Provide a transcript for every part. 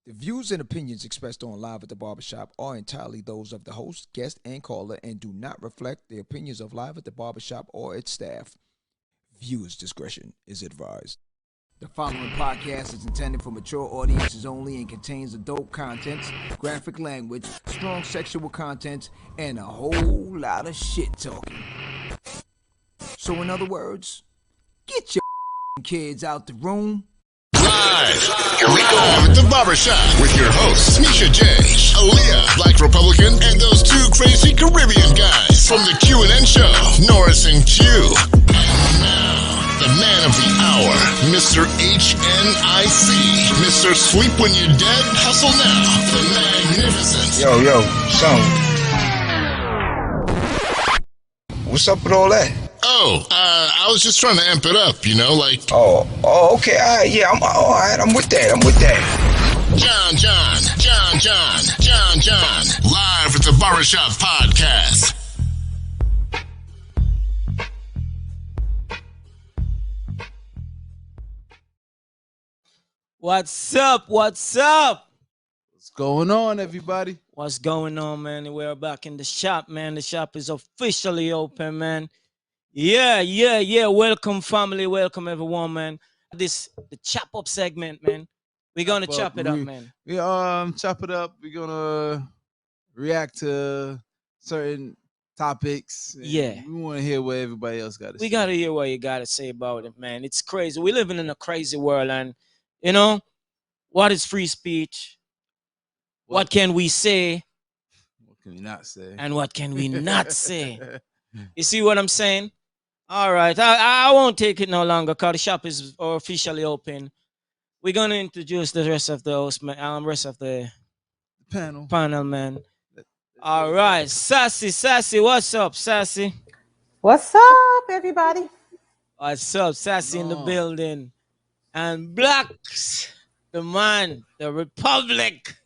The views and opinions expressed on Live at the Barbershop are entirely those of the host, guest, and caller and do not reflect the opinions of Live at the Barbershop or its staff. Viewers' discretion is advised. The following podcast is intended for mature audiences only and contains adult contents, graphic language, strong sexual content, and a whole lot of shit talking. So in other words, get your kids out the room. Live at the Barbershop with your hosts, Misha J, Aaliyah, Black Republican, and those two crazy Caribbean guys from the Q&N show, Norris and Q. And now, the man of the hour, Mr. HNIC, Mr. Sleep When You're Dead, Hustle Now, the Magnificent. Yo, son. What's up with all that? I was just trying to amp it up, you know, like... Oh, okay, all right, yeah, all right, I'm with that. John, live at the Barbershop podcast. What's up? What's going on, everybody? What's going on, man? We're back in the shop, man. The shop is officially open, man. Yeah. Welcome, family. Welcome, everyone, man. The chop up segment, man. We're gonna chop it up, man. We chop it up. We're gonna react to certain topics. Yeah. We want to hear what everybody else got to say. We gotta hear what you gotta say about it, man. It's crazy. We're living in a crazy world, and you know, what is free speech? What can we say? What can we not say? And what can we not say? You see what I'm saying? All right. I won't take it no longer because the shop is officially open. We're going to introduce the rest of the rest of the panel, man. All right. Sassy. What's up, Sassy? What's up, everybody? What's up, Sassy in the building? And Blacks, the man, the Republic.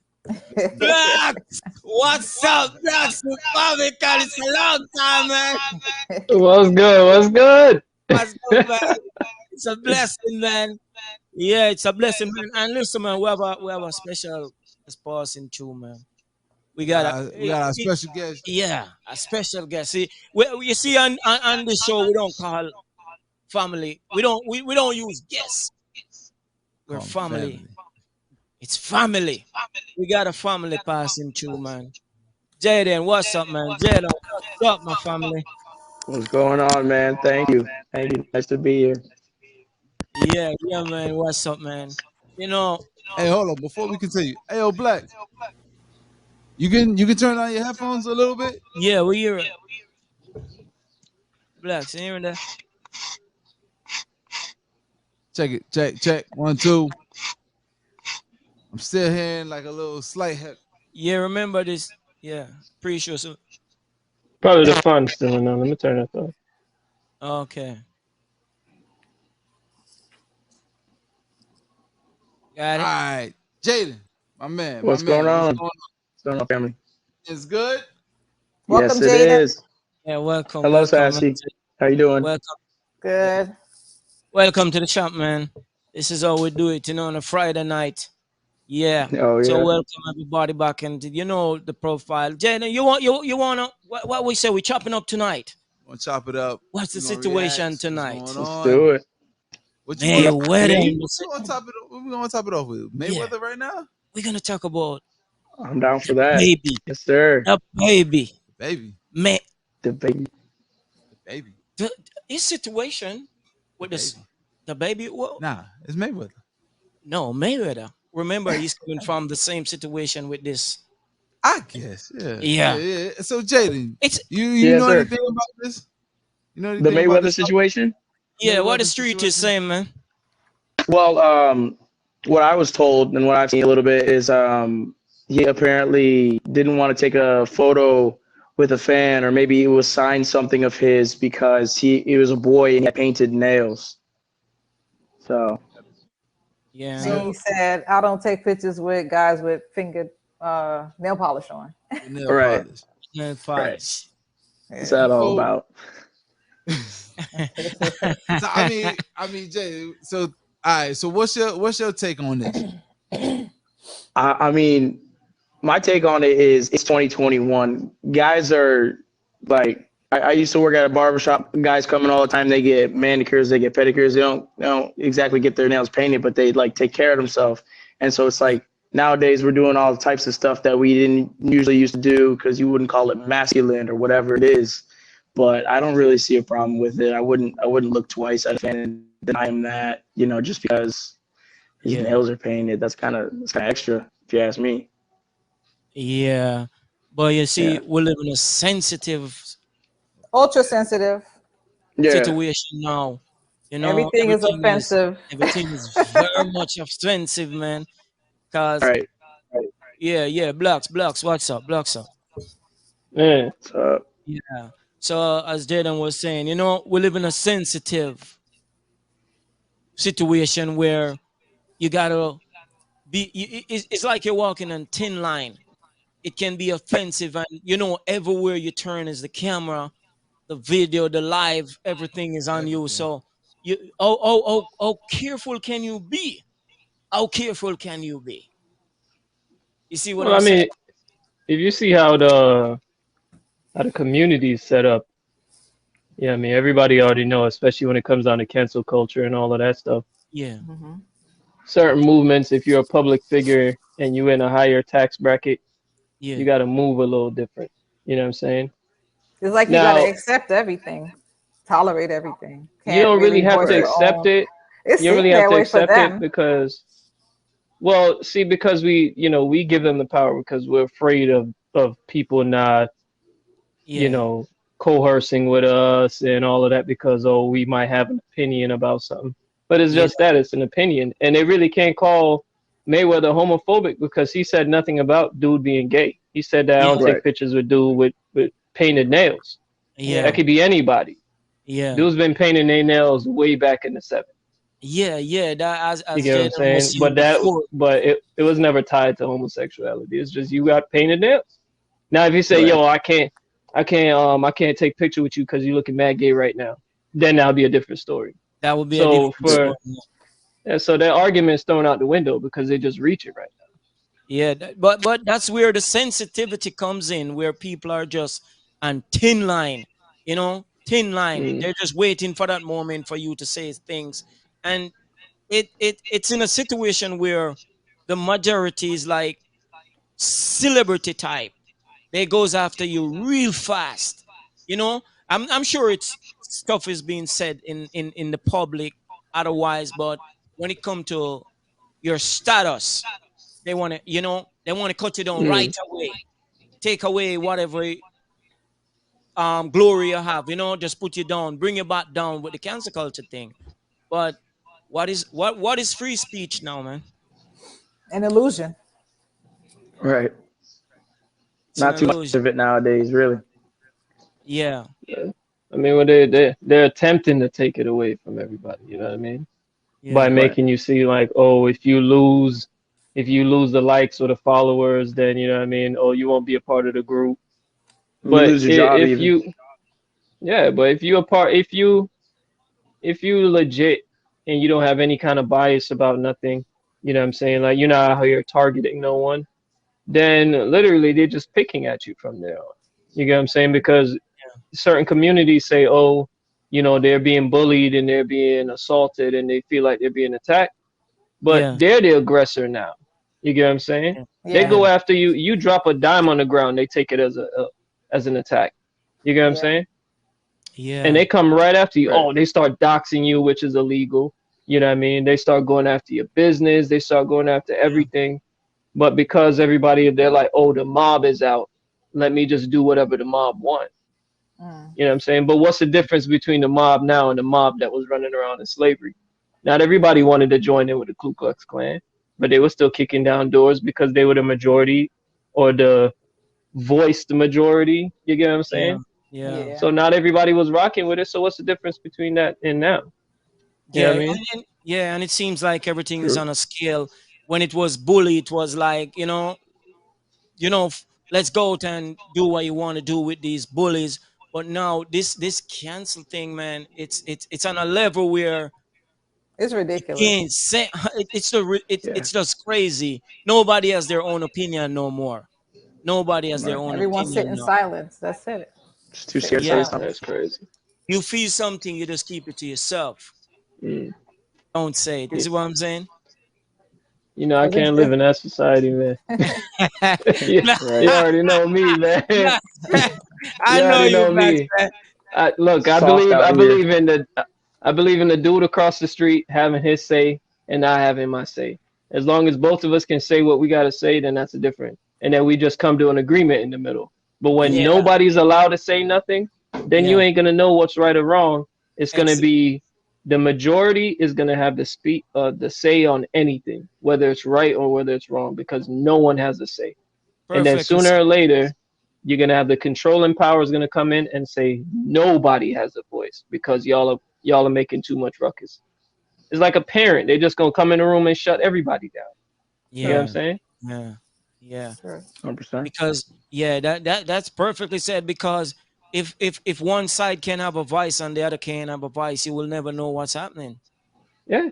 Blacks, what's up, Blacks Republic? It's a long time, man. What's good, man? It's a blessing, man. Yeah, it's a blessing, man. And listen, man, we have a special person too, man. We got a special guest. Yeah, a special guest. See, you see on the show, we don't call family. We don't use guests. We're family. It's family. We got a family passing through, man. Jaden, what's up, man? Jaden, what's up, my family? What's going on, man? Thank you. Nice to be here. Yeah, man. What's up, man? You know. Hey, hold on. Before we continue. Hey, yo, Black. You can turn on your headphones a little bit? Yeah, we hear it. Black, you hearing that? Check it. Check. 1, 2. I'm still hearing like a little slight heck. Yeah, remember this. Yeah, pretty sure. So. Probably the fun still on. Let me turn that off. Okay. Got it. All right. Jaden, my man. What's going on? What's going on, family? It's good? Welcome, yes, it Jaden. is. Yeah, welcome. Hello, Sassy. How you doing? Welcome. Good. Welcome to the shop, man. This is how we do it, on a Friday night. Yeah. Oh, yeah. So welcome everybody back into the profile. Jaden, you wanna what we say? We chopping up tonight. We'll chop it up. What's the situation tonight? Let's do it. What you We're gonna top it off with? Mayweather right now? We're gonna talk about I'm down for that. Baby. Yes, sir. The baby. Baby. Man. The baby. Baby. His situation with the baby. Well, nah, it's Mayweather. No, Mayweather. Remember, he's coming from the same situation with this. I guess, yeah. Yeah. So, Jaden, you yes, know sir. anything about this? You know The Mayweather situation? Yeah, what the street is saying, man. Well, what I was told and what I've seen a little bit is he apparently didn't want to take a photo with a fan, or maybe it was signed something of his because he was a boy and he had painted nails. So. Yeah. And he said, I don't take pictures with guys with fingered nail polish on. Right. Nail polish. What's that all about? So, I mean, Jay. So, all right. So, what's your take on this? I mean, my take on it is it's 2021. Guys are like, I used to work at a barbershop. Guys come in all the time. They get manicures, they get pedicures. They don't exactly get their nails painted, but they like take care of themselves. And so it's like nowadays we're doing all types of stuff that we didn't usually used to do because you wouldn't call it masculine or whatever it is. But I don't really see a problem with it. I wouldn't look twice at a fan and deny him that, just because his Yeah. nails are painted. That's kind of extra, if you ask me. Yeah. But you see, Yeah. we live in a sensitive Ultra sensitive. Yeah. situation now. Everything is offensive. Everything is very much offensive, man. Cause Right. yeah, blocks, what's up, blocks up. Man, So Yeah. So as Jaden was saying, we live in a sensitive situation where you gotta it's like you're walking on thin line. It can be offensive, and everywhere you turn is the camera, the video, the live, everything is on you. Everything. So how careful can you be? How careful can you be? You see what well, I'm I saying? mean, if you see how the community is set up, yeah, I mean, everybody already know, especially when it comes down to cancel culture and all of that stuff. Yeah, Hmm. Certain movements, if you're a public figure and you in a higher tax bracket, yeah, you got to move a little different. You know what I'm saying? It's like you got to Now, accept everything, tolerate everything. you Can't don't really really have voice to your right. accept own. it. It You don't really seemed have that to way for accept it them. because, well, see, because we give them the power because we're afraid of people not you yeah, know, coercing with us and all of that because, oh, we might have an opinion about something. But it's yeah, just that it's an opinion. And they really can't call Mayweather homophobic because he said nothing about dude being gay. He said that I yeah, don't Right. take pictures with dude with painted nails. That yeah, Yeah. could be anybody. yeah, Dude's been painting their nails way back in the 70s. yeah. That You as get what I'm Jaden was saying? saying before. But it was never tied to homosexuality. It's just you got painted nails. Now, if you say, Right. "Yo, I can't take picture with you because you looking mad gay right now," then that'll be a different story. That would be a So different story. that argument's thrown out the window because they just reach it right Yeah, but that's where the sensitivity comes in, where people are just on thin line, thin now. line. They're just waiting for that moment for you to say things, and it's in a situation where the majority is like celebrity type. They goes after you real fast. I'm sure it's stuff is being said in the public otherwise, but when it come to your status, they want to cut you down right Mm, away, take away whatever glory you have, just put you down, bring you back down with the cancel culture thing. But what is free speech now, man? An illusion. Right. It's an Not too much illusion. of it nowadays, really. Yeah, yeah. I mean, when they're attempting to take it away from everybody, you know what I mean? By yeah, Right. making you see like, oh, if you lose the likes or the followers, then you know what I mean. Oh, you won't be a part of the group. You But lose your job if even. you, yeah, but if you a part, if you legit and you don't have any kind of bias about nothing, you know what I'm saying? Like you're not out here targeting no one, then literally they're just picking at you from there on. You get what I'm saying? Because certain communities say, oh, they're being bullied and they're being assaulted and they feel like they're being attacked, but yeah, they're the aggressor now. You get what I'm saying? yeah, They Yeah. go yeah, after you. You drop a dime on the ground, they take it as an attack. You get what I'm Yeah. saying? And yeah, they come right after you. Right. Oh, they start doxing you, which is illegal. You know what I mean? They start going after your business. They start going after yeah, everything. But because everybody, they're like, oh, the mob is out. Let me just do whatever the mob want. Mm. You know what I'm saying? But what's the difference between the mob now and the mob that was running around in slavery? Not everybody wanted to join in with the Ku Klux Klan, but they were still kicking down doors because they were the majority or the voiced majority. You get what I'm yeah, saying? yeah. Yeah. So not everybody was rocking with it. So what's the difference between that and now? You know Yeah, what I mean? and it seems like everything is True. on a scale. When it was bully, it was like, let's go out and do what you want to do with these bullies. But now this cancel thing, man, it's on a level where It's ridiculous. Can't say it's just crazy. Nobody has their own opinion no more. Nobody has their Right. own Everyone sit opinion in now. silence. That's it. Just too Sit in scared to say Yeah, something. silence. That's crazy. you feel something, you just keep it to yourself. Mm. Don't say it. This Y- is what I'm saying. You know, I 'Cause can't live in that society, man. you, Nah, you Right. already know me, man. nah. I You know already you, know Black. me. Look, Soft I out here. believe in the dude across the street having his say and not having my say. As long as both of us can say what we gotta say, then that's a different. And then we just come to an agreement in the middle. But when Yeah, nobody's allowed to say nothing, then you yeah. ain't gonna know what's right or wrong. It's gonna Ex- be the majority is gonna have the say on anything, whether it's right or whether it's wrong, because no one has a say. And then Perfectly sooner said. or later, you're gonna have the controlling powers gonna come in and say nobody has a voice because y'all are making too much ruckus. It's like a parent; they just gonna come in the room and shut everybody down. You know what I'm True. Yeah, saying? yeah, yeah. True. 100%. Because yeah, that's perfectly said. Because if one side can have a voice and the other can't have a voice, you will never know what's happening. Yeah.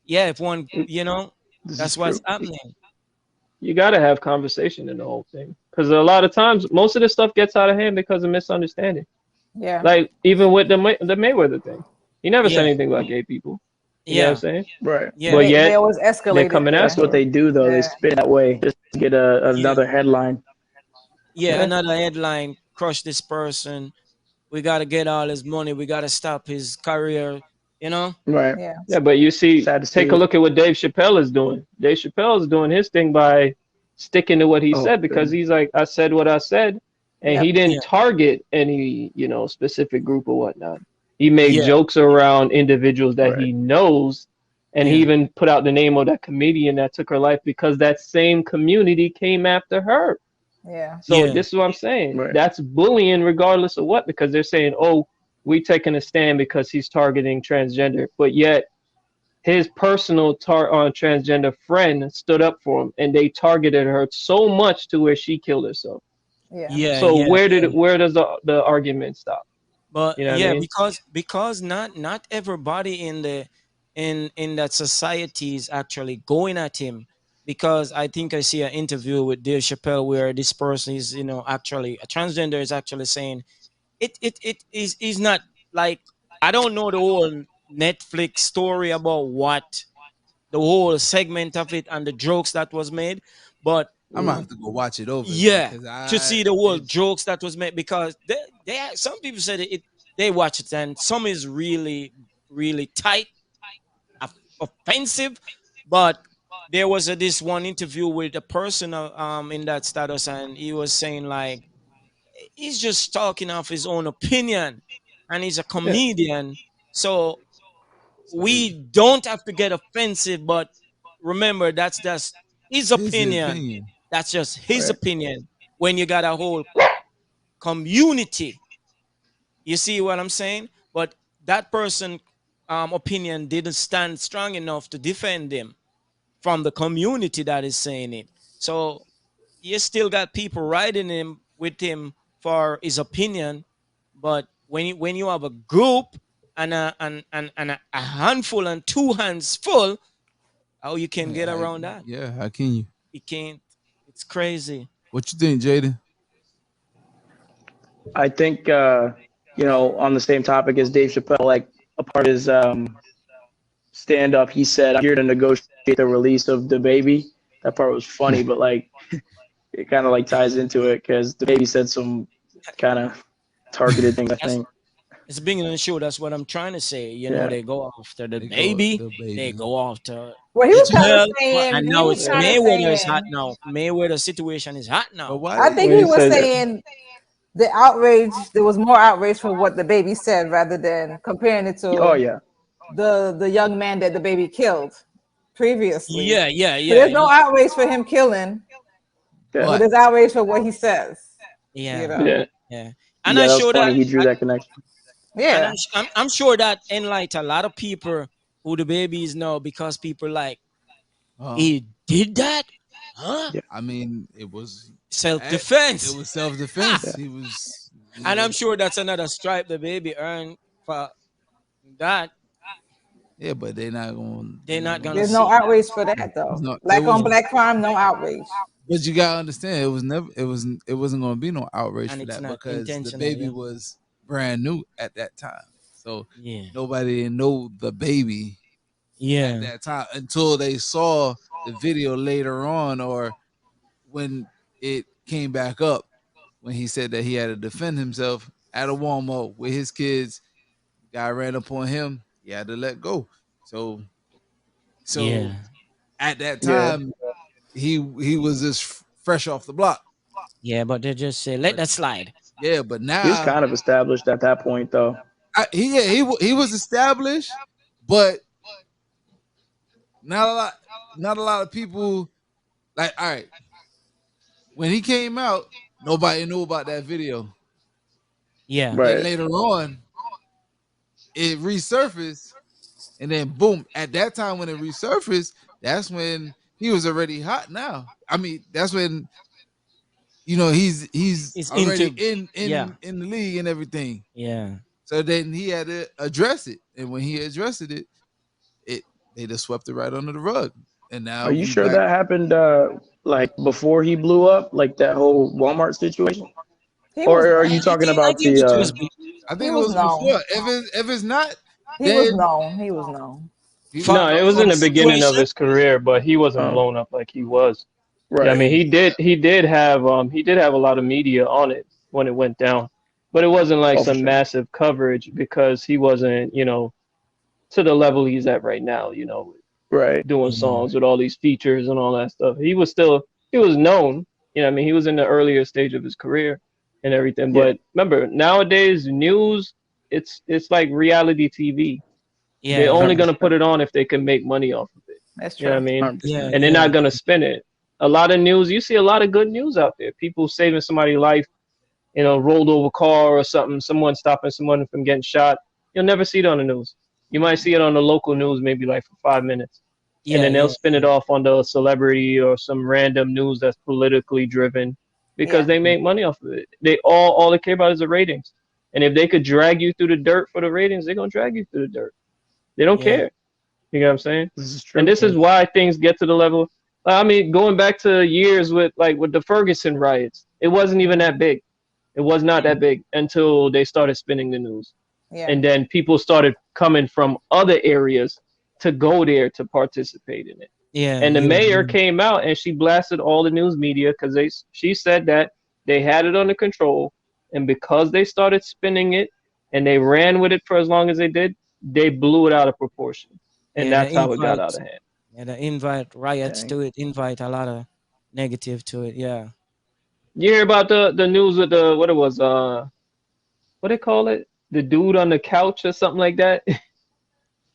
Yeah, if one, Mm, This is that's what's true. happening. You gotta have conversation in the whole thing, because a lot of times, most of this stuff gets out of hand because of misunderstanding. Yeah. Like even with the Mayweather thing, he never said Yeah, anything about gay people. You know what I'm yeah, saying? Right. But yeah, They yet always they're escalate it coming That's there. after what him. they do, though. They Yeah. spin that way just to get yeah, another headline. yeah. Yeah. Another headline: crush this person. We gotta get all his money. We gotta stop his career. You know. Right. Yeah. Yeah, but you see, Sad to see take a it. look at what Dave Chappelle is doing. Dave Chappelle is doing his thing by sticking to what he Oh, said because goodness. he's like, I said what I said, and he Yep. didn't Yeah, target any, specific group or whatnot. He made yeah, jokes around individuals that Right. he knows, and he yeah, even put out the name of that comedian that took her life because that same community came after her. Yeah. So yeah, this is what I'm saying. Right. That's bullying regardless of what, because they're saying, oh, we taking a stand because he's targeting transgender, but yet his personal transgender friend stood up for him, and they targeted her so much to where she killed herself. Yeah. yeah, So yeah, yeah. where does the argument stop? But You know what I yeah, mean? because not everybody in the in that society is actually going at him. Because I think I see an interview with Dave Chappelle where this person is, actually a transgender, is actually saying it is not like, I don't know the whole Netflix story about what the whole segment of it and the jokes that was made, but I'm gonna have to go watch it over again yeah, because to I see the whole it's jokes that was made, because some people said they watch it and some is really really tight, offensive, but there was this one interview with a person in that status, and he was saying like he's just talking off his own opinion, and he's a Yeah, comedian, so so we don't have to get offensive, but remember that's just his his opinion. opinion. That's just his Right. opinion. When you got a whole community, you see what I'm saying? But that person opinion didn't stand strong enough to defend him from the community that is saying it. So you still got people riding him with him for his opinion, but when you have a group and a handful and two hands full, how you can get around that? Yeah, how can you? You can't. It's crazy. What you think, Jaden? I think, on the same topic as Dave Chappelle, like a part of his stand up, he said, I'm here to negotiate the release of the baby. That part was funny, but like it kind of like ties into it because the baby said some kind of targeted things, I That's think. it's being on the show. That's what I'm trying to say. Yeah. They go after the They go baby. the They baby. go after Well, he was kind of Israel, saying and he now was it's kind of Mayweather is hot saying. now. Mayweather situation is hot But now. why I they think when he he was said that. saying the outrage. There was more outrage for what the baby said rather than comparing it Oh to yeah. the young man that the baby killed previously. Yeah, yeah, So there's yeah, no outrage for him killing, Yeah. but but there's outrage for what he says. You yeah, know. Yeah, yeah. And Yeah, I'm that was sure funny. that, He drew that connection. and Yeah. I'm sure that enlighten a lot of people who the baby is now, because people like, huh? he did that, huh? Yeah. I mean, it was Self it defense. was self Ha! defense. Yeah. He was, And I'm sure that's another stripe the baby earned for that. Yeah, but they're not going. They're not gonna There's see no that. outrage for that though. No, there Black on was. black crime, no outrage. But you gotta understand, it was never. It wasn't going to be no outrage And for it's that not because the intentional. baby Yeah. was brand new at that time. So Yeah. nobody didn't know the baby at Yeah. that time until they saw the video later on, or when it came back up when he said that he had to defend himself at a Walmart with his kids. Guy ran up on him. He had to let go. So Yeah. at that Yeah. time, he was just fresh off the block. Yeah. But they just say, let But that slide. yeah, but He was now kind of established at that point, though. he was established, but not a lot of people like. All right, when he came out, nobody knew about that video. Yeah. Then Right. later on, it resurfaced, and then boom! At that time when it resurfaced, that's when he was already hot. Now, I mean, that's when he's It's already into. Yeah. in the league and everything. Yeah. So then he had to address it, and when he addressed it, they just swept it right under the rug. And Are now you we sure back. that happened like before he blew up, like that whole Walmart situation? He was Or are you known. talking I about think it was. the I He think it was was known. before. If it's not, He was then known. He was known. he was For, No, it was for in known. the the beginning of situation. his career, but he wasn't um blown up like he was. Yeah, I right. mean he did have a lot of media on it when it went down, but it wasn't like Oh, for some sure. massive coverage because he wasn't, to the level he's at right now, Right. doing Yeah. songs with all these features and all that stuff. He was known, I mean, he was in the earlier stage of his career and everything. Yeah. But remember, nowadays news, it's like reality TV. They're Yeah. only Yeah. gonna 100%. put it on if they can make money off of it. That's You know what I true. mean? Yeah. 100%. And they're Yeah. not gonna spin it. A lot of news, you see a lot of good news out there. People saving somebody's life, rolled over car or something, someone stopping someone from getting shot. You'll never see it on the news. You might see it on the local news maybe like for 5 minutes. And Yeah. then they'll Yeah. spin it off on the celebrity or some random news that's politically driven because Yeah. they make money off of it. All they care about is the ratings. And if they could drag you through the dirt for the ratings, they're gonna drag you through the dirt. They don't Yeah. care. You know what I'm saying? This is And true. this is why things get to the level. I mean, going back to years with the Ferguson riots, it wasn't even that big. It was not that big until they started spinning the news. Yeah. And then people started coming from other areas to go there to participate in it. Yeah. And the You. mayor came out and she blasted all the news media because she said that they had it under control, and because they started spinning it and they ran with it for as long as they blew it out of proportion, and Yeah. The that's how it got invite. out of hand. Yeah. The invite riots Dang. to it. Invite a lot of negative to it. Yeah. You hear about the news with the what it was what they call it, the dude on the couch or something like that.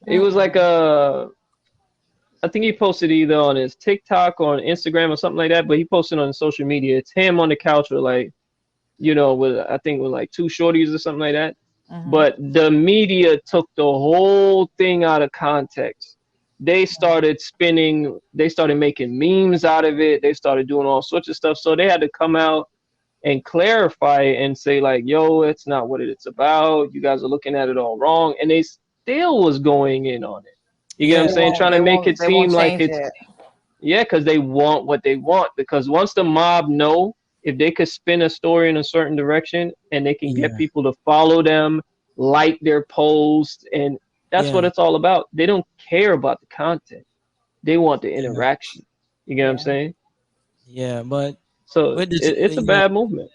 It was like I think he posted either on his TikTok or on Instagram or something like that, but he posted on social media. It's him on the couch with with I think with like two shorties or something like that. Mhm. But the media took the whole thing out of context. They started spinning, they started making memes out of it, they started doing all sorts of stuff. So they had to come out and clarify it and say, like, yo, it's not what it's about. You guys are looking at it all wrong. And they still was going in on it. You get what Yeah. I'm saying? Trying to make it They won't seem like change it's, it. yeah, because they want what they want. Because once the mob know, if they could spin a story in a certain direction and they can get Yeah. people to follow them, like their posts, and that's what Yeah. it's all about. They don't care about the content. They want the Yeah. interaction. You get what I'm Yeah. saying? Yeah. But So with the it's a yeah. bad movement.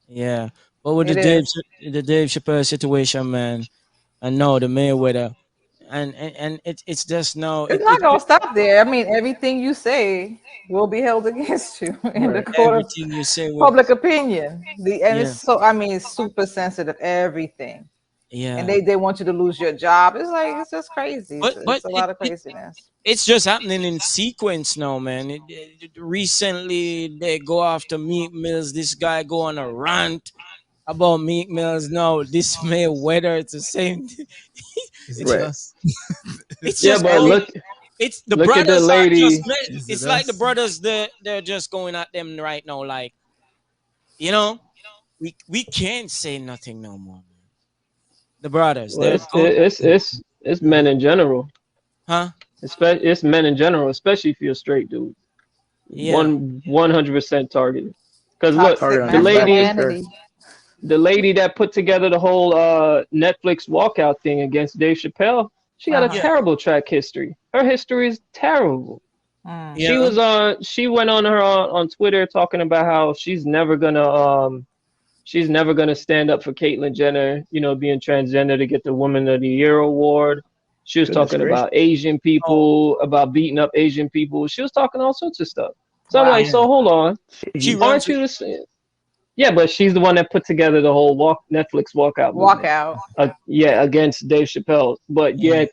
Yeah. But with It is. The Dave Chappelle situation, man, I know the Mayweather, and it's just no. It's not gonna stop there. I mean, everything you say will be held against you in the Right. court of Everything you say will. public opinion. And it's Yeah. so, I mean, it's super sensitive, everything. And Yeah. they want you to lose your job. It's like, it's just crazy. But It's a lot of craziness. it's just happening in sequence now, man. Recently, they go after Meek Mills. This guy go on a rant about Meek Mills. Now, this Mayweather, it's the same. Is it It's Right. us? it's Yeah, just but all. look It's the look at the brothers are just. lady. Is it It's like the us? brothers. They're just going at them right now. Like, you know, we can't say nothing no more. The brothers, Well, they're it's going. it's it's it's men in general. Huh? It's men in general, especially if you're a straight dude. Yeah. 100% targeted. Because look, Toxic Target on the his back for lady, sure. masculinity. the lady that put together the whole Netflix walkout thing against Dave Chappelle, she got a Uh-huh. Yeah. terrible track history. Her history is terrible. Mm. She Yeah. was on. She went on her on Twitter talking about how she's never gonna stand up for Caitlyn Jenner, being transgender to get the Woman of the Year award. She was Goodness talking gracious. about Asian Oh, people, about beating up Asian people. She was talking all sorts of stuff. So I'm like, Wow. yeah. so hold on, She Jeez. aren't runs. you the? Yeah, but she's the one that put together the whole Netflix walkout movement. Walkout. Yeah, against Dave Chappelle. But Yeah. yet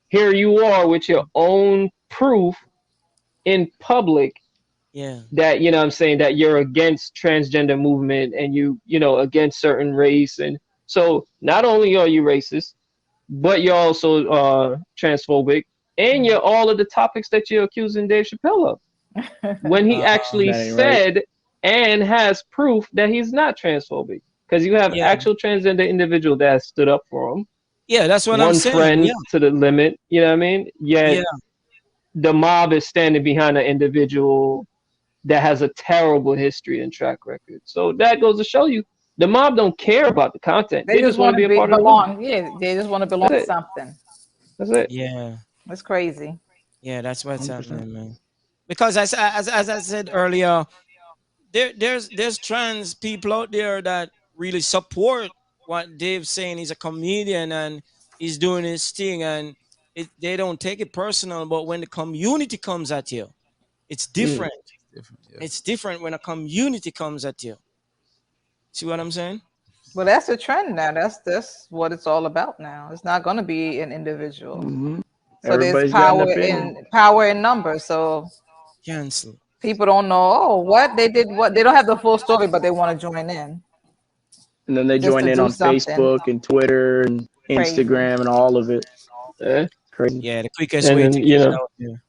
here you are with your own proof in public Yeah. that what I'm saying, that you're against transgender movement and against certain race. And so not only are you racist, but you're also transphobic, and you're all of the topics that you're accusing Dave Chappelle of, when he actually That ain't right. said and has proof that he's not transphobic, because you have Yeah. actual transgender individual that has stood up for him, Yeah. That's what I'm one saying. friend Yeah. to the limit, you know what I mean? Yet Yeah. the mob is standing behind an individual that has a terrible history and track record. So that goes to show you the mob don't care about the content. They They just just want to want be to a be part of the movement. belong. Yeah, they just want to belong That's to it. something. That's it. Yeah. It's crazy. Yeah. That's what's 100%. happening, man. Because as I said earlier, there's trans people out there that really support what Dave's saying. He's a comedian and he's doing his thing, and they don't take it personal. But when the community comes at you, it's Mm. different. Different, yeah. It's different when a community comes at you. See what I'm saying? Well, that's the trend now. That's what it's all about now. It's not going to be an individual. Hmm. So there's Everybody's got an opinion. power in numbers. So Cancel. people don't know. Oh, what they did. What they don't have the full story, but they want to join in And then they just join to in do on something Facebook and Twitter and crazy. Instagram and all of it. Eh? Crazy. Yeah, the quickest And way to then get it out there.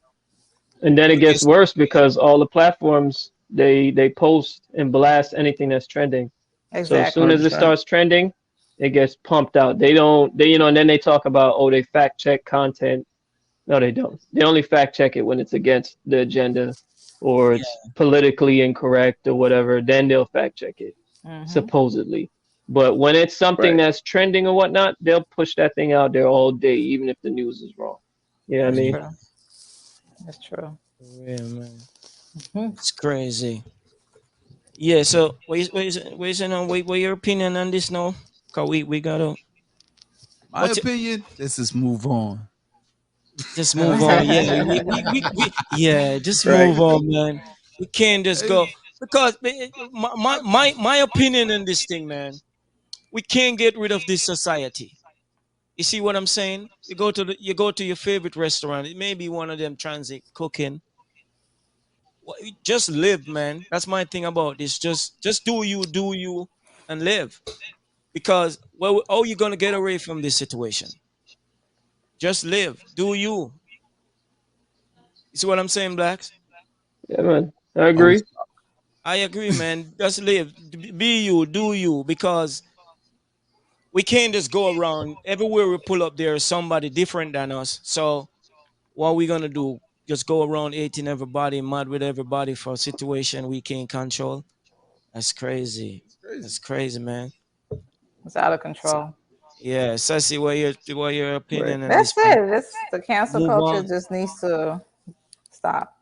and then it gets Quickest. worse because all the platforms they post and blast anything that's trending. So as soon Exactly. as it 100%. starts trending, it gets pumped out. They don't they and then they talk about, oh, they fact check content. No, they don't. They only fact check it when it's against the agenda or Yeah. it's politically incorrect or whatever. Then they'll fact check it, Hmm. supposedly. But when it's something Right. that's trending or whatnot, they'll push that thing out there all day, even if the news is wrong. You know what I That's mean? true. That's true. Yeah, man. Mhm. It's crazy. Yeah, so what your opinion on this now? Cause we gotta My what's it, opinion, let's just move on. just move on. Yeah, yeah, just Right. move on, man. We can't just Hey, go because my opinion on this thing, man. We can't get rid of this society. You see what I'm saying? You go to your favorite restaurant. It may be one of them transit cooking. Just live, man. That's my thing about this. Just do you, and live. Because well, how you gonna get away from this situation? Just live, do you. You see what I'm saying, Blacks? Yeah, man. I Um, agree. I agree, man. Just live, be you, do you. Because we can't just go around everywhere we pull up. There's somebody different than us. So what we gonna do? Just go around hating everybody, mad with everybody for a situation we can't control? That's crazy. it's crazy. That's crazy, man. It's out of control. Yeah, Sassy, what your right. opinion on this, That's man? it. This the cancel Move culture on. just needs to stop.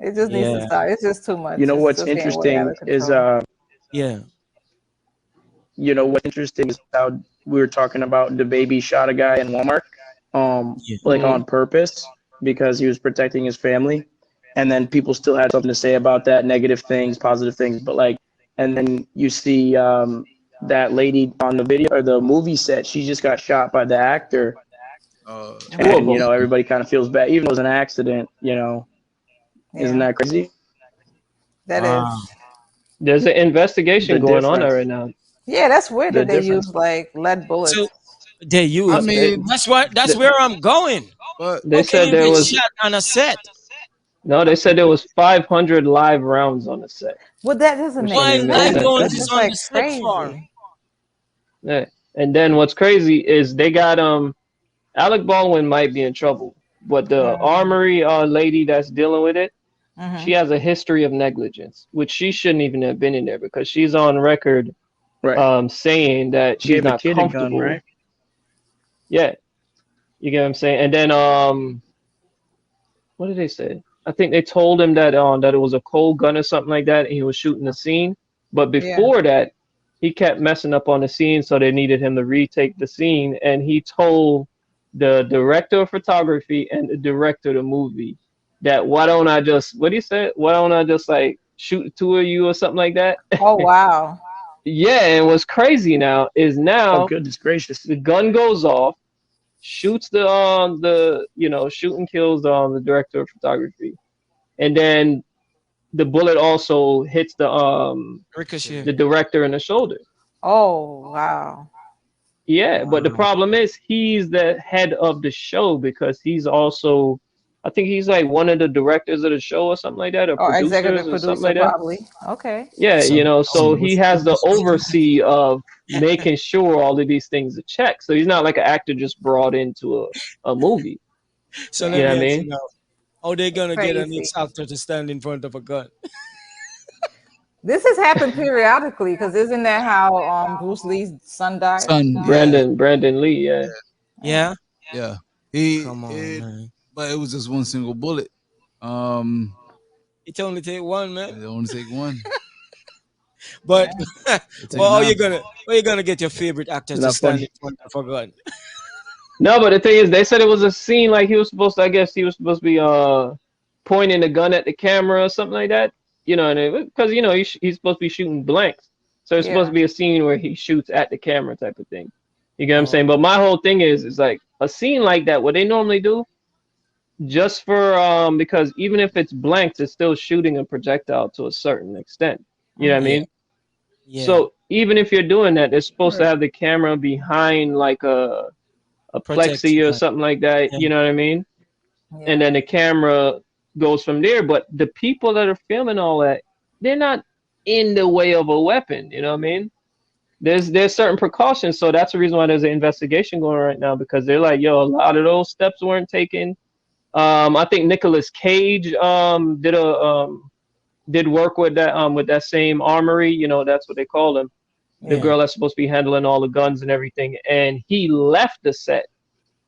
It just needs to Yeah, stop. It's just too much. You know It's what's just getting way out interesting of is control. yeah, what's interesting is how we were talking about the baby shot a guy in Walmart, yeah, like Hmm. on purpose because he was protecting his family, and then people still had something to say about that, negative things, positive things, but like, and then you see that lady on the video or the movie set, she just got shot by the actor, Two of and them. everybody kind of feels bad, even though it was an accident. Isn't Yeah, that crazy? that wow, is. There's an investigation The going on there difference. right now. Yeah, that's weird The that they difference. use like lead so bullets. they I use They, mean, that's where I'm going. but they How can said you there get was shot on a set? no. They said there was 500 live rounds on the set, Well, that doesn't which make don't Why even make live sense. sense. rounds That's is just on the like set for? crazy. Yeah. And then what's crazy is they got Alec Baldwin might be in trouble, but the armory lady that's dealing with it, she has a history of negligence, which she shouldn't even have been in there because she's on record Right. saying that she's Gave a not kid a gun, comfortable. right? Yeah, you get what I'm saying? And then what did they say? I think they told him that that it was a cold gun or something like that, and he was shooting the scene. But Yeah. before that, he kept messing up on the scene, so they needed him to retake the scene. And he told the director of photography and the director of the movie that why don't I just what he said? Why don't I just like shoot the two of you or something like that? Oh wow. Yeah, and what's crazy now is Oh, now goodness gracious. the gun goes off, shoots the you know shoot and kills the director of photography, and then the bullet also hits Ricochet. the director in the shoulder. Oh wow. Yeah, but the Wow. problem is he's the head of the show because he's also, I think he's like one of the directors of the show or something like that, or Or producers executive or something producer, like that. probably. Okay. Yeah, you So, know, so so he has the oversee of making sure all of these things are checked. So he's not like an actor just brought into a movie. so You let know me what I ask you mean? now. How they gonna get an Crazy. ex-actor to stand in front of a gun? This has happened periodically because isn't that how Bruce Lee's son died? Son, yeah, Brandon Lee, yeah. Yeah. yeah. He Come on, it, man. but it was just one single bullet. Um, It only take one, man. it only take one. But It take well, nine. how you gonna get your favorite actor Isn't to that stand in funny? front of a gun? No, but the thing is, they said it was a scene like he was supposed to. I guess he was supposed to be pointing the gun at the camera or something like that. You know, and because you know he's supposed to be shooting blanks, so it's supposed Yeah. to be a scene where he shoots at the camera type of thing. You get what I'm Oh, saying? But my whole thing is like a scene like that. What they normally do, just for because even if it's blanks, it's still shooting a projectile to a certain extent. You know what I yeah, mean? yeah. So even if you're doing that, they're supposed to Right. have the camera behind like a Protect plexi or gun. something like that. Yeah. You know what I mean? And Yeah. then the camera goes from there. But the people that are filming all that, they're not in the way of a weapon. You know what I mean? There's certain precautions, so that's the reason why there's an investigation going right now because they're like, yo, a lot of those steps weren't taken. I think Nicolas Cage did work with that same armory. You know, that's what they call them. The Yeah. girl that's supposed to be handling all the guns and everything, and he left the set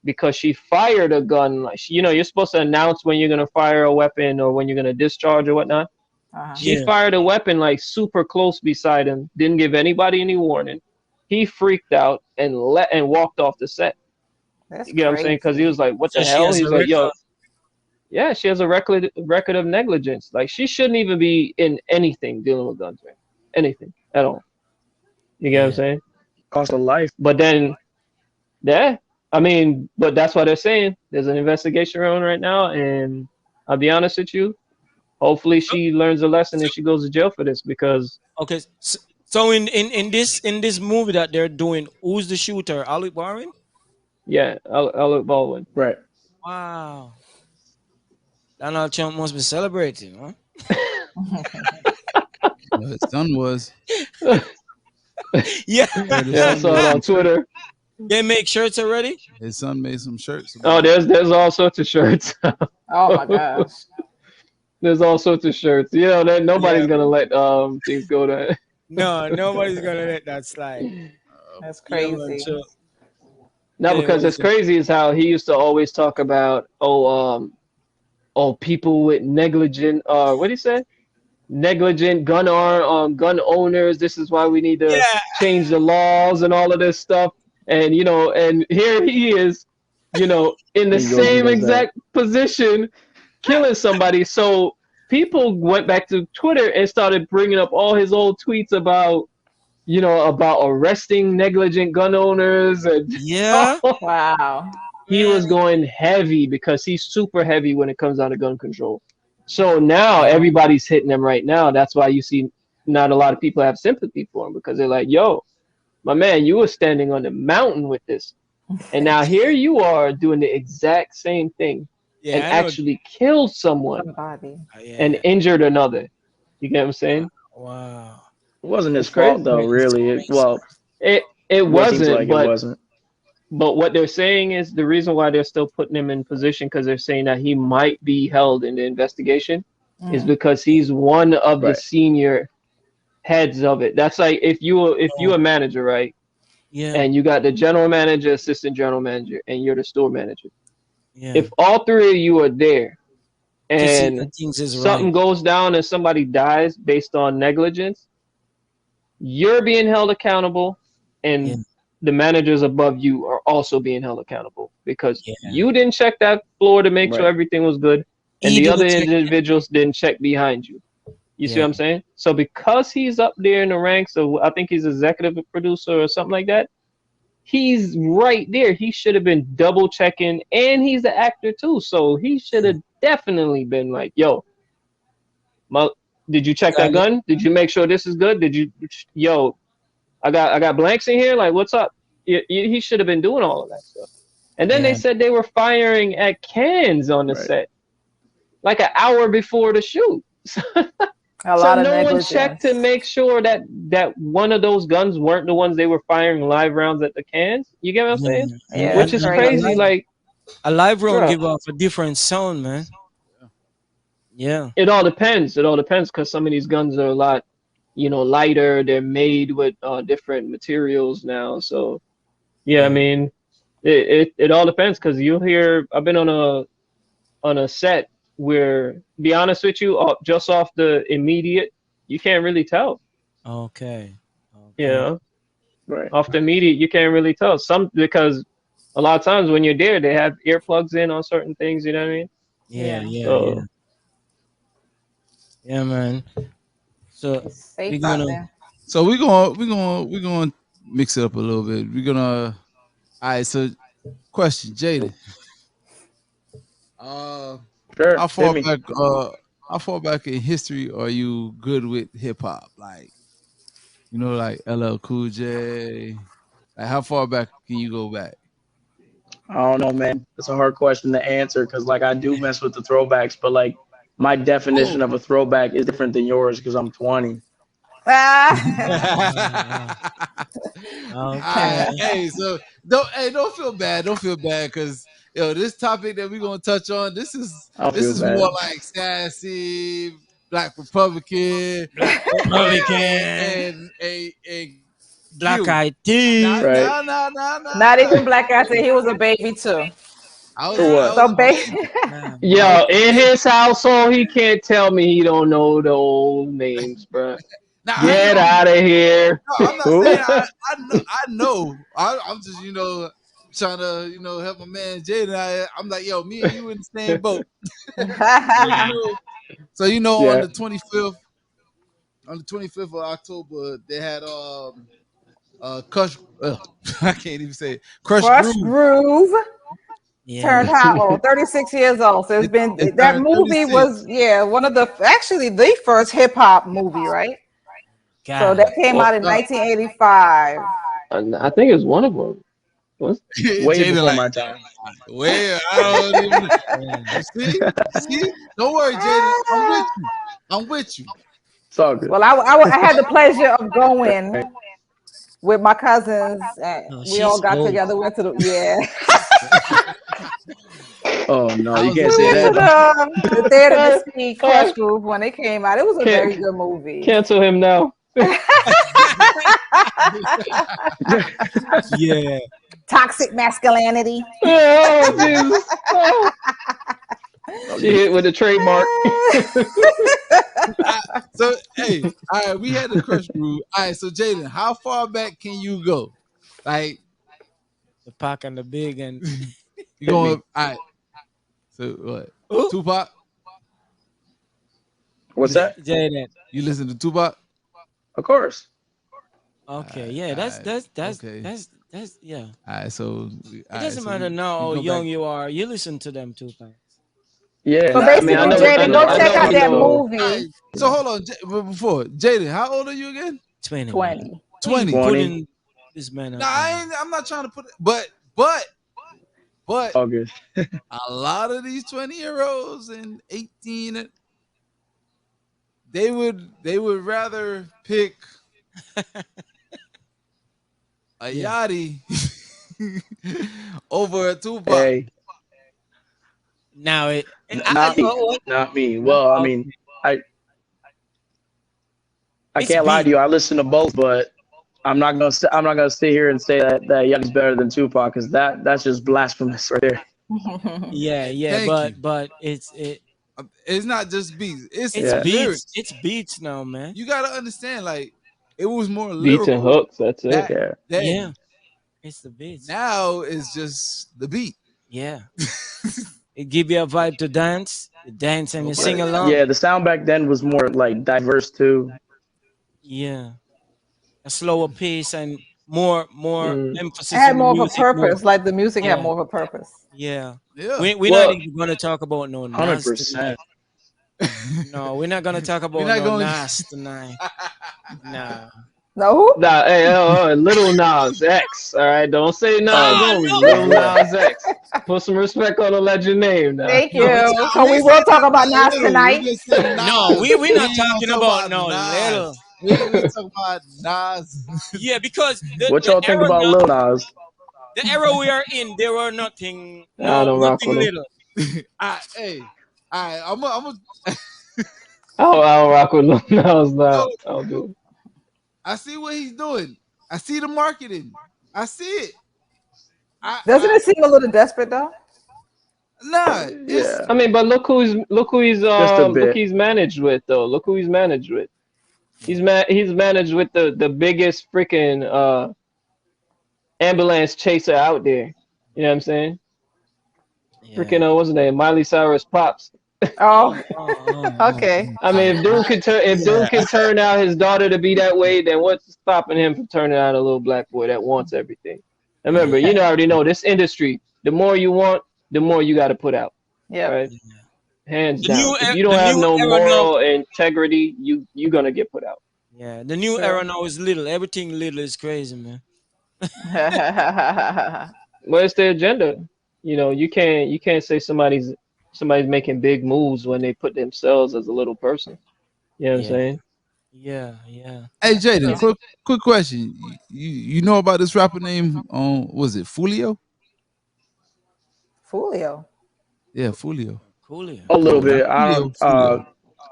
because she fired a gun. Like you know, you're supposed to announce when you're gonna fire a weapon or when you're gonna discharge or whatnot. Uh-huh. She Yeah. fired a weapon like super close beside him, didn't give anybody any warning. He freaked out and walked off the set. That's You get what I'm saying? Because he crazy. was like, "What So the she hell?" has He's a like, "Yo, record. yeah, she has a record of negligence. Like she shouldn't even be in anything dealing with guns, man. Anything at all." You get what I'm Yeah. saying? Cost of life. But then, yeah, I mean, but that's what they're saying. There's an investigation going right now, and I'll be honest with you. Hopefully, she learns a lesson and she goes to jail for this because Okay. So in this movie that they're doing, who's the shooter? Alec Baldwin? yeah, Alec Baldwin. Right. Wow. Donald Trump must be celebrating, huh? Well, his son was. Yeah. Heard his Yeah, I son saw it made on some, Twitter. They make shirts already? his son made some shirts. Oh, About it. there's all sorts of shirts. Oh my gosh. There's all sorts of shirts. You know that nobody's Yeah. gonna let things go to. No, nobody's gonna let that slide. That's Yeah, man. crazy. So No, because it's anyways, crazy is how he used to always talk about people with negligent what do you say? Negligent gun owners. This is why we need to yeah, change the laws and all of this stuff. And you know, and here he is, you know, in the He goes and same does that. exact position, killing somebody. So people went back to Twitter and started bringing up all his old tweets about, you know, about arresting negligent gun owners and yeah, Wow. he was going heavy because he's super heavy when it comes down to gun control. So now everybody's hitting him right now. That's why you see not a lot of people have sympathy for him because they're like, yo, my man, you were standing on the mountain with this. And now here you are doing the exact same thing yeah. and I know. actually killed someone Somebody. Yeah. and injured another. You get what I'm saying? Wow. It wasn't his It's crazy. fault though, really. It, well, It what seems wasn't, like it but wasn't. But what they're saying is the reason why they're still putting him in position because they're saying that he might be held in the investigation is because he's one of the Right. senior heads of it. That's like if you a manager, right? Yeah. And you got the general manager, assistant general manager, and you're the store manager. Yeah. If all three of you are there To see and that things is something right. goes down and somebody dies based on negligence, you're being held accountable and Yeah. the managers above you are also being held accountable because Yeah. you didn't check that floor to make sure Right. everything was good and He the other didn't check. individuals didn't check behind you. You see Yeah. what I'm saying? So because he's up there in the ranks of, I think he's executive producer or something like that, he's right there. He should have been double checking, and he's the actor too. So he should have definitely been like, "Yo, my, did you check that Got it. gun? Did you make sure this is good? Did you, yo, I got blanks in here. Like, what's up?" He should have been doing all of that stuff. And then they Yeah. said they were firing at cans on the Right. set, like an hour before the shoot. A So lot of no one negligence. checked to make sure that one of those guns weren't the ones they were firing live rounds at the cans. You get what I'm saying? Yeah, Which it's is And crazy. crazy. Like, a live round bro, give off a different sound, man. Yeah. it all depends. It all depends because some of these guns are a lot, lighter. They're made with different materials now. So yeah, I mean, it all depends because you'll hear. I've been on a set where, be honest with you, just off the immediate, you can't really tell. Okay. You Okay. know, Right. off the immediate, you can't really tell. Some because a lot of times when you're there, they have earplugs in on certain things. You know what I mean? Yeah. Yeah. Yeah. Yeah. So Yeah, man. So It's we're safe out gonna. there. So we're gonna mix it up a little bit. We're gonna. All right. So, question, Jaden. Uh, Sure. how Hit far me. back? How far back in history are you good with hip hop? Like, like LL Cool J. Like, how far back can you go back? I don't know, man. It's a hard question to answer because, like, I do mess with the throwbacks, but like, my definition Oh. of a throwback is different than yours because I'm 20. Okay. Hey, so don't feel bad. Don't feel bad because this topic that we're gonna touch on, this is I don't this feel is more bad. like sassy Black Republican Black and Republican, and Black Q. Eyed Nah, Tea. Right. nah, nah, nah, nah, Not nah. even Black guy said he was a baby too. For I what? was So a baby. baby. Man, I was yo, a in baby. his household, he can't tell me he don't know the old names, bro. Now I Get know. out of here. No, I'm not Who? saying I know. I know. I'm just trying to help my man Jaden. I'm like, yo, me and you in the same boat. So on Yeah. the 25th, of October, they had Crush. I can't even say it. Crush Crush Groove. Groove turned yeah, how old? 36 years old. So it's been It that turned movie 36. was one of the actually the first hip hop movie, right? So God. that came Well, out in 1985. I think it's one of them. What's, Way Jaden before like, my time. where I don't even. Yeah. You see, don't worry, Jaden. I'm with you. I'm with you. It's all good. Well, I had the pleasure of going with my cousins, and No, we all she's got old. together. Went to the Oh no, I you was we gonna can't say say went to that. the theater to see Crush uh, Groove when it came out. It was a very can't good movie. cancel him now. Yeah. Toxic masculinity. Oh Jesus! Oh, she hit with a trademark. So hey, all right, we had the Crush Groove. All right, so Jaden, how far back can you go? Like The Pac and the Big and you Hit going? me. All right. So what? oh, Tupac? What's that? Jaden. You listen to Tupac? Of course. Okay, Alright, yeah, alright, okay. that's yeah. All right, so It doesn't matter now we how go back. young you are. You listen to them too, Pac. Yeah, So and I mean, you I basically, know, know, I Jaden, know, go I check know out you. that So All right, movie. so hold on, but before Jaden, how old are you again? 20, man. 20. Why you 20. 20. putting this man Nah, out there? I'm not trying to put it, but All good. a lot of these 20-year-olds and 18, they would rather pick a Yeah. Yachty over a Tupac. Hey, Now it. not me, What? not me. Well, I mean, I I It's can't lie beat. to you. I listen to both, but I'm not gonna sit here and say that Young's better than Tupac because that's just blasphemous right there. Yeah, Thank you. but It's not just beats. It's it's Yeah. beats. lyrics. It's beats now, man. You gotta understand, like it was more Beats and lyrical hooks. That's it. back Yeah. then. Yeah, it's the beats. Now it's just the beat. Yeah, it give you a vibe to dance. You dance and you sing along. Yeah, the sound back then was more like diverse too. Yeah, a slower pace and more Mm. emphasis It had on the more of a music. More. purpose. Like the music had Yeah. more of a purpose. Yeah, Yeah. we're Well, not even gonna talk about no Nas 100%. tonight. No, we're not gonna talk about not no going- Nas tonight. Nah. No, who? Nah, hey, Little Nas X. All right, don't say Nas Ah, only. no. Little Nas X. Put some respect on the legend name now. Thank No, you. it's- So we will talk about Nas tonight. We just say No, Nas. we're not ain't gonna talking talk about no Nas. little. We talk about Nas. Yeah, because What y'all think about Lil Nas? the era we are in, there were nothing, I don't rock nothing with him. little. I'm a, I don't rock with Lil Nas now. I don't do it. I see what he's doing. I see the marketing. I see it. Doesn't it seem a little desperate though? Nah, it's Yeah, I mean, but look who just a bit. he's managed with though. Look who he's managed with. He's managed with the biggest freaking ambulance chaser out there. You know what I'm saying? Yeah. Freaking what's his name? Miley Cyrus pops. Oh, Oh. okay. I mean, if dude can turn out his daughter to be that way, then what's stopping him from turning out a little black boy that wants everything? And remember, you already know this industry. The more you want, the more you got to put out. Yeah. Right? Hands The down. new If e- you don't the have new no era moral integrity, you gonna get put out. Yeah, the new Sure. era now is little. Everything little is crazy, man. But it's the agenda. You know, you can't say somebody's making big moves when they put themselves as a little person. You know what I'm Yeah. saying? Yeah. Hey Jaden, quick question. You know about this rapper named was it Fulio? Fulio. Yeah, Fulio. Coolio. A little bit. Fulio.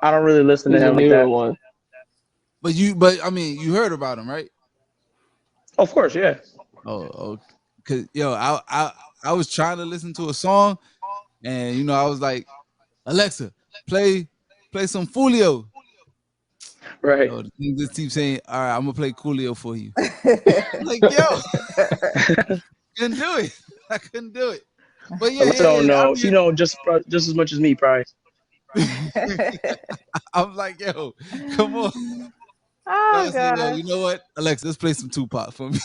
I don't really listen to Who's the him like newer that. one? But I mean, you heard about him, right? Of course, yeah. Oh, cause I was trying to listen to a song, and I was like, Alexa, play some Fulio. Right. The thing just keeps saying, all right, I'm gonna play Coolio for you. I'm like, yo, couldn't do it. I couldn't do it. But yeah, Alexa don't know. I'm She know just as much as me, probably. I'm like, yo, come on. Oh, I said, yo, God. you know what, Alexa, let's play some Tupac for me.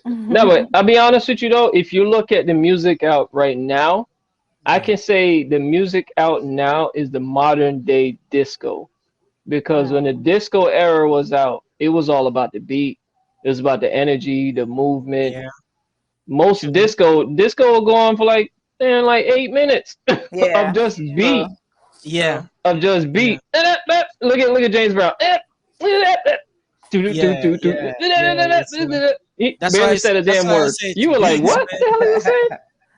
No, but I'll be honest with you though. If you look at the music out right now, I can say the music out now is the modern day disco. Because when the disco era was out, it was all about the beat. It was about the energy, the movement. Yeah. Most disco will go on for like 8 minutes Yeah. of just beat. Yeah. Of just beat. Look at James Brown. He That's barely why I said a that's damn why I word. say You were like, beats, what man. the hell are you saying?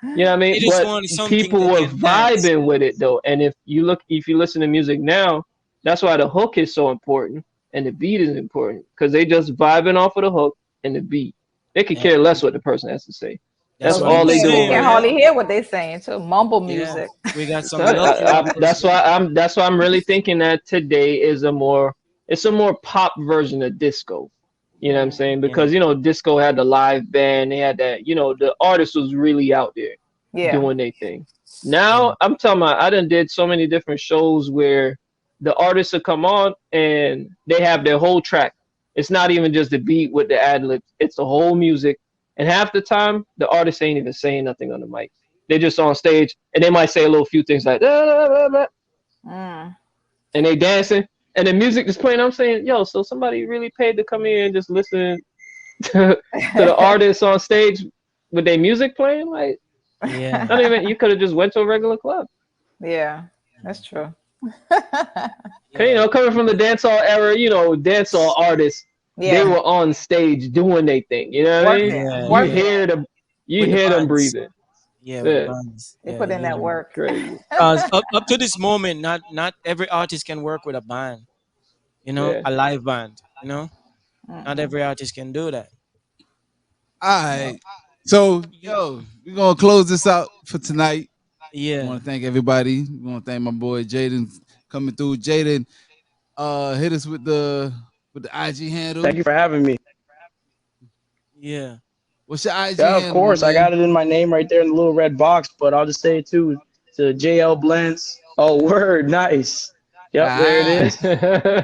You know what I mean? They just But want something people they were can dance. vibing with it though. And if you listen to music now, that's why the hook is so important and the beat is important. Because they just vibing off of the hook and the beat. They could care less what the person has to say. That's what all I'm they You doing saying, right can now. hardly hear what they're saying too. Mumble Yeah. music. We got some So lucky that's why I'm really thinking that today is a more pop version of disco. You know what I'm saying? Because disco had the live band, they had that, the artist was really out there Yeah. doing their thing. Now I'm talking about I done did so many different shows where the artists will come on and they have their whole track. It's not even just the beat with the ad libs, it's the whole music. And half the time the artist ain't even saying nothing on the mic. They're just on stage and they might say a little few things like and they dancing and the music is playing. I'm saying, yo, so somebody really paid to come here and just listen to the artists on stage with their music playing? Like, Yeah. not even, you could have just went to a regular club. Yeah, that's true. Coming from the dancehall era, dancehall artists, they Yeah. were on stage doing their thing. You know what I mean? Yeah. You hear You with the hear them bands. breathing. Yeah, with the Yeah, bands. They Yeah, put in you that know. work. crazy. Because up to this moment, not every artist can work with a band. You know, Yeah. a live band. You know, not Mm-mm. every artist can do that. All right. So, yo, we're gonna close this out for tonight. I Yeah, want to thank everybody. We want to thank my boy Jaden coming through. Jaden, hit us with the IG handle. Thank you for having me. yeah. What's your IG Yeah, of handle, my course. I man? got it in my name right there in the little red box, but I'll just say it too to JL Blends. Oh, word. Nice. Yep, there it Ah, is.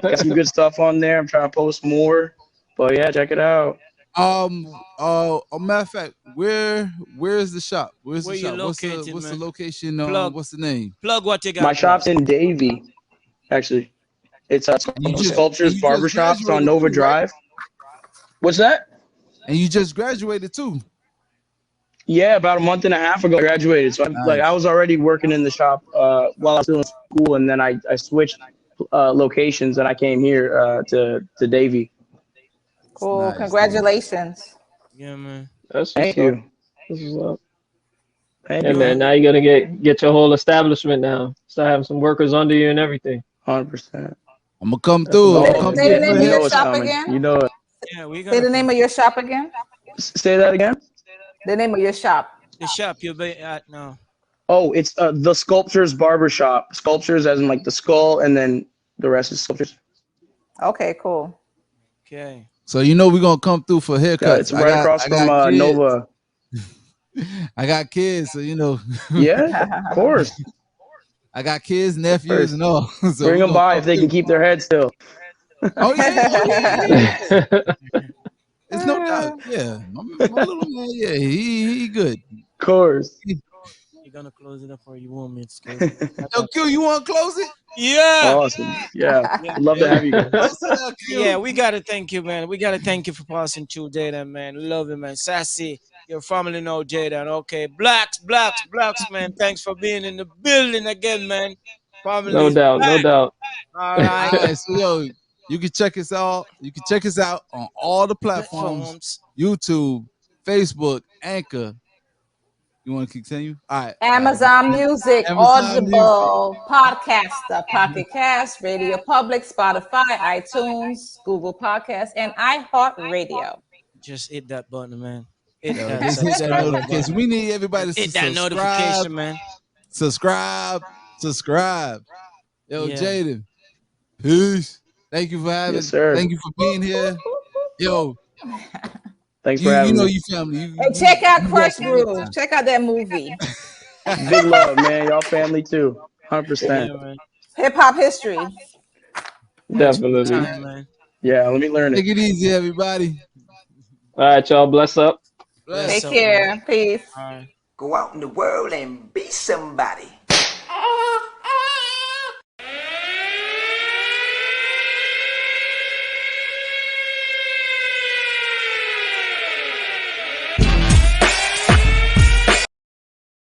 Got some good stuff on there. I'm trying to post more. But yeah, check it out. a matter of fact, where's the shop? Where's the Where you shop? located, What's the man? location? Plug, What's the name? plug what you My got, plug. shop's in Davie, actually. It's And you just Sculptures Barbershop. It's on graduated Nova too, right? Drive. What's that? And you just graduated too. Yeah, about a month and a half ago, I graduated. So I Nice. was already working in the shop while I was still in school, and then I switched locations and I came here to Davie. Cool. Nice, nice. Congratulations. Yeah, man. That's what's Thank up. you. This is up. Thank Yeah, you, man. man. Now you gotta get your whole establishment now. Start having some workers under you and everything. 100%. I'm gonna come That's through. I'm gonna about Oh, come it. Say through the yeah. for name a of You your know it's haircut. shop coming. again. You know it. Yeah, we're Say gonna the name come. of your shop again. Say that again. The name of your shop. The shop you'll be at now. Oh, it's the Sculptures Barbershop. Sculptures as in like the skull, and then the rest is sculptures. Okay, cool. Okay. So you know we're gonna come through for Yeah, haircuts. it's right across I from got kids. Nova. I got kids, so you know Yeah, of course. I got kids, nephews, Course. and all. So Bring we're them gonna by come if they can through. keep their head still. Oh yeah. It's no doubt. Yeah. My little man, yeah, he good. Of course. You're gonna close it up or you want me to close it? I Yo, got Q, you wanna close it? Yeah. Awesome. Yeah, Yeah. would love to have you guys. Close it out, Yeah, Q. we gotta thank you, man. We gotta thank you for passing through Jaden, man. Love you, man. Sassy, your family know Jaden. Okay, blacks, man. Thanks for being in the building again, man. Family No is doubt, no back. doubt. All right. All right, so yo, you can check us out. You can check us out on all the platforms: Platforms. YouTube, Facebook, Anchor. You want to continue? All right. Amazon Music, Amazon Music. Audible, Podcaster, Pocket Cast, Radio Public, Spotify, iTunes, Google Podcasts, and iHeartRadio. Just hit that button, man. Hit Yo, that just hit that subscriber notification. button. We need everybody And to hit that subscribe, notification, man. subscribe, subscribe. Yo, Yeah. Jaden, peace. Thank you for Yes, sir. thank you for being here. Yo, Thanks for you having know me. you family. And check out You Crush welcome Groove. Check out that movie. Big love, man. Y'all family too. 100%. Yeah, man. Hip Hop History. Thanks for the Definitely. time, man. Yeah, let me learn it. Take it easy, everybody. All right, y'all. Bless up. Bless. Take Bless up, man. care. Peace. All right. Go out in the world and be somebody.